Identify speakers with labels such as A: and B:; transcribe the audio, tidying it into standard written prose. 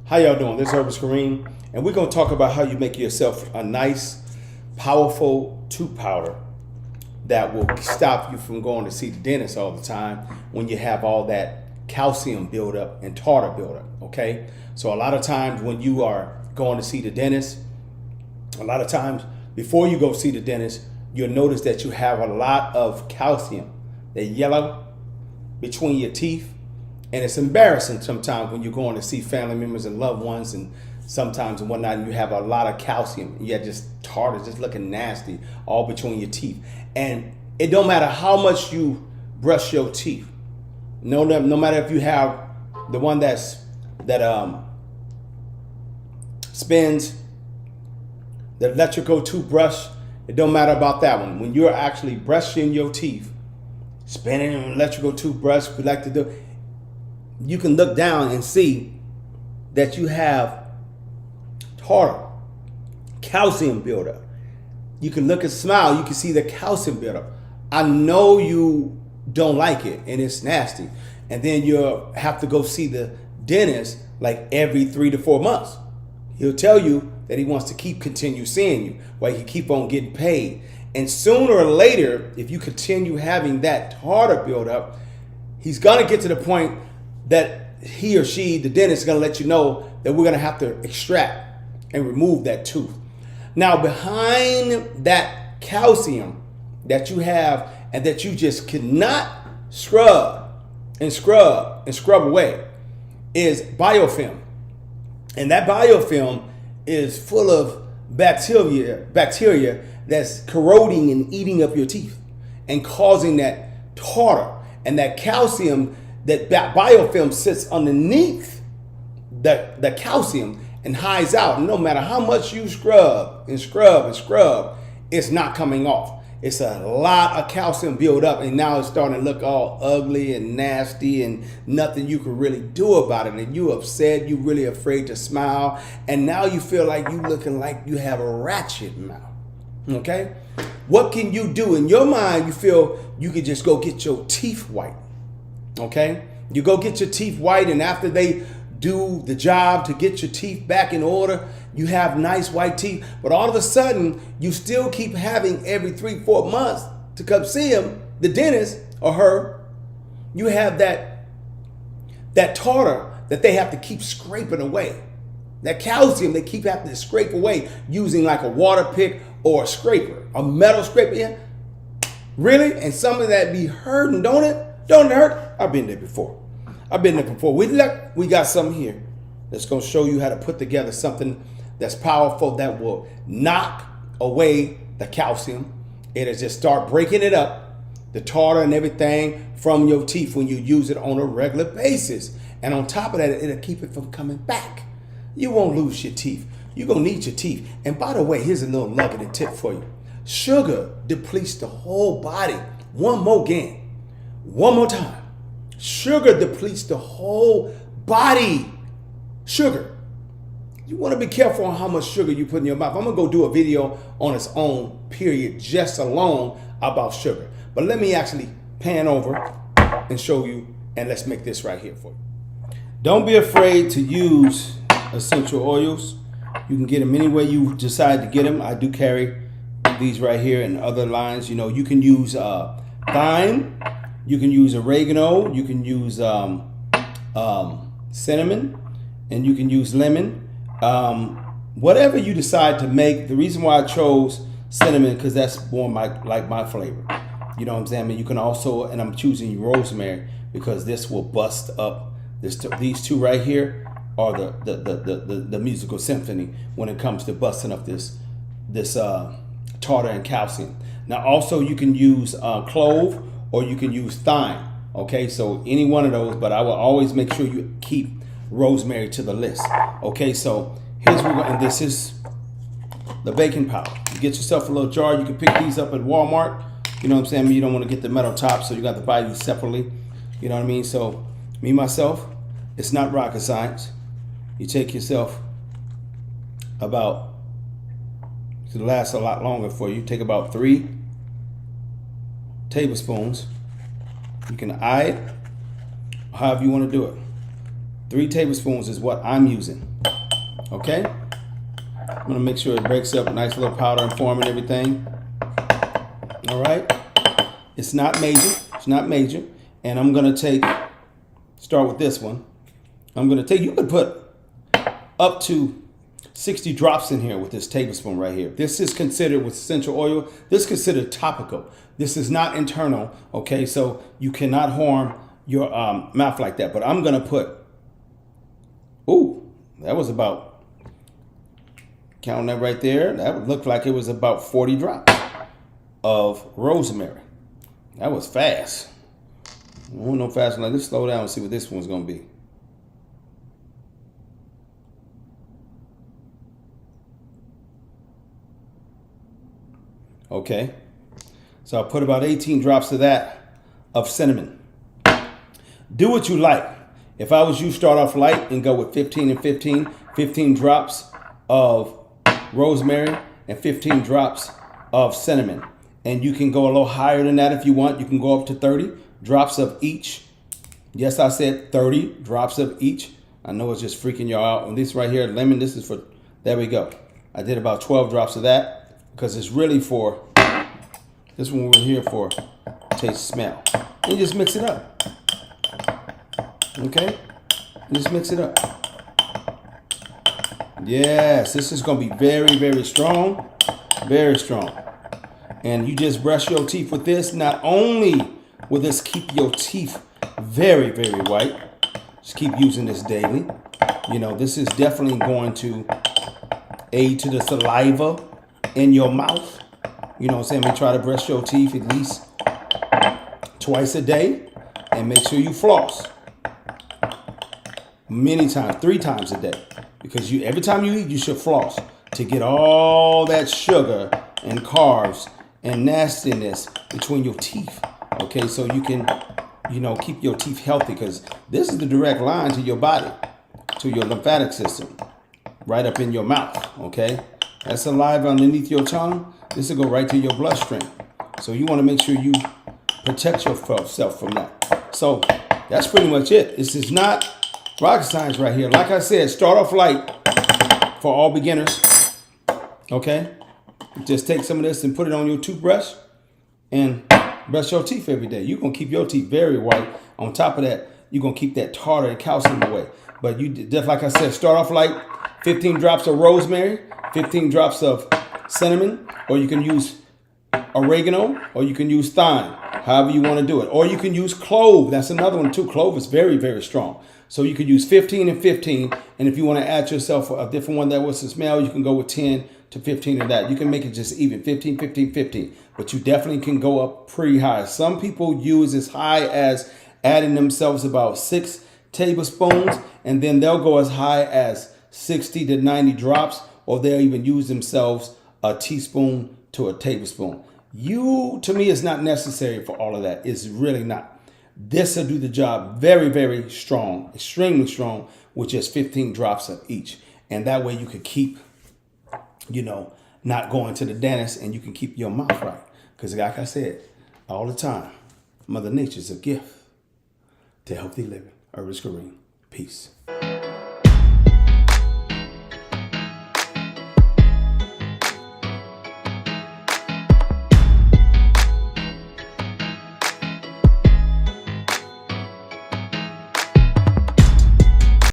A: How y'all doing? This is Herbalist Kareem, and we're going to talk about how you make yourself a nice, powerful tooth powder that will stop you from going to see the dentist all the time when you have all that calcium buildup and tartar buildup, okay? So a lot of times when you are going to see the dentist, a lot of times before you go see the dentist, you'll notice that you have a lot of calcium, that yellow between your teeth. And it's embarrassing sometimes when you're going to see family members and loved ones and sometimes and whatnot, and you have a lot of calcium. You have just tartar, just looking nasty all between your teeth. And it don't matter how much you brush your teeth. No matter if you have the one that spins, the electrical toothbrush, it don't matter about that one. When you're actually brushing your teeth, spinning an electrical toothbrush, we like to do, you can look down and see that you have tartar, calcium buildup. You can look and smile, you can see the calcium buildup. I know you don't like it and it's nasty. And then you'll have to go see the dentist like every 3 to 4 months. He'll tell you that he wants to continue seeing you while you keep on getting paid. And sooner or later, if you continue having that tartar buildup, he's gonna get to the point that he or she, the dentist, is going to let you know that we're going to have to extract and remove that tooth. Now, behind that calcium that you have and that you just cannot scrub away is biofilm. And that biofilm is full of bacteria that's corroding and eating up your teeth and causing that tartar and that calcium. That biofilm sits underneath the calcium and hides out. No matter how much you scrub, it's not coming off. It's a lot of calcium build up, and now it's starting to look all ugly and nasty and nothing you can really do about it. And you upset, you really afraid to smile, and now you feel like you looking like you have a ratchet mouth. Okay? What can you do? In your mind, you feel you could just go get your teeth white. Okay, you go get your teeth white, and after they do the job to get your teeth back in order, you have nice white teeth. But all of a sudden, you still keep having every 3-4 months to come see him, the dentist or her. You have that tartar that they have to keep scraping away. That calcium they keep having to scrape away using like a water pick or a scraper, a metal scraper. Yeah, really? And some of that be hurting, don't it? Don't it hurt? I've been there before. We got something here that's going to show you how to put together something that's powerful that will knock away the calcium. It'll just start breaking it up, the tartar and everything from your teeth when you use it on a regular basis. And on top of that, it'll keep it from coming back. You won't lose your teeth. You're going to need your teeth. And by the way, here's a little nugget and tip for you. Sugar depletes the whole body. One more time. Sugar depletes the whole body. Sugar. You want to be careful on how much sugar you put in your mouth. I'm going to go do a video on its own, period, just alone about sugar. But let me actually pan over and show you, and let's make this right here for you. Don't be afraid to use essential oils. You can get them any way you decide to get them. I do carry these right here and other lines. You know, you can use thyme. You can use oregano, you can use cinnamon, and you can use lemon. Whatever you decide to make. The reason why I chose cinnamon because that's more my flavor. You know what I'm saying? I mean, you can also, and I'm choosing rosemary because this will bust up. These two right here are the musical symphony when it comes to busting up this tartar and calcium. Now, also you can use clove. Or you can use thyme, okay? So any one of those, but I will always make sure you keep rosemary to the list. Okay, so here's what we're going, and this is the baking powder. You get yourself a little jar. You can pick these up at Walmart. You know what I'm saying? You don't want to get the metal top, so you got to buy these separately. You know what I mean? So me, myself, it's not rocket science. You take yourself about, it'll last a lot longer for you. Take about 3 tablespoons. You can eye it however you want to do it. 3 tablespoons is what I'm using. Okay? I'm gonna make sure it breaks up a nice little powder and form and everything. All right? It's not major. It's not major. And I'm gonna start with this one. I'm gonna you could put up to 60 drops in here with this tablespoon right here. This is considered with essential oil. This is considered topical. This is not internal, okay? So you cannot harm your mouth like that. But I'm gonna put, ooh, that was about, counting that right there, that would look like it was about 40 drops of rosemary. That was fast. I don't know fast enough. Let's slow down and see what this one's gonna be. Okay, so I put about 18 drops of that, of cinnamon. Do what you like. If I was you, start off light and go with 15 and 15, 15 drops of rosemary and 15 drops of cinnamon. And you can go a little higher than that if you want. You can go up to 30 drops of each. Yes, I said 30 drops of each. I know it's just freaking y'all out. And this right here, lemon, this is for, there we go. I did about 12 drops of that. Because it's really for, this one we're here for taste, smell. And you just mix it up. Okay? You just mix it up. Yes, this is going to be very, very strong. Very strong. And you just brush your teeth with this. Not only will this keep your teeth very, very white, just keep using this daily. You know, this is definitely going to aid to the saliva in your mouth. You know what I'm saying? Try to brush your teeth at least twice a day and make sure you floss many times, 3 times a day, because every time you eat, you should floss to get all that sugar and carbs and nastiness between your teeth. Okay, so you can, you know, keep your teeth healthy, because this is the direct line to your body, to your lymphatic system, right up in your mouth. Okay. That saliva underneath your tongue, this will go right to your bloodstream. So you want to make sure you protect yourself from that. So that's pretty much it. This is not rocket science right here. Like I said, start off light for all beginners. Okay? Just take some of this and put it on your toothbrush and brush your teeth every day. You're going to keep your teeth very white. On top of that, you're going to keep that tartar and calcium away. But you just, like I said, start off light, 15 drops of rosemary, 15 drops of cinnamon, or you can use oregano, or you can use thyme, however you want to do it. Or you can use clove. That's another one too. Clove is very, very strong. So you could use 15 and 15. And if you want to add yourself a different one that wants to smell, you can go with 10 to 15 of that. You can make it just even, 15, 15, 15. But you definitely can go up pretty high. Some people use as high as adding themselves about 6 tablespoons, and then they'll go as high as 60 to 90 drops, or they'll even use themselves a teaspoon to a tablespoon. To me, it's not necessary for all of that. It's really not. This will do the job very, very strong, extremely strong, with just 15 drops of each. And that way you could keep, you know, not going to the dentist, and you can keep your mouth right. Because like I said, all the time, Mother Nature's a gift to healthy living. Herbal Kareem. Peace.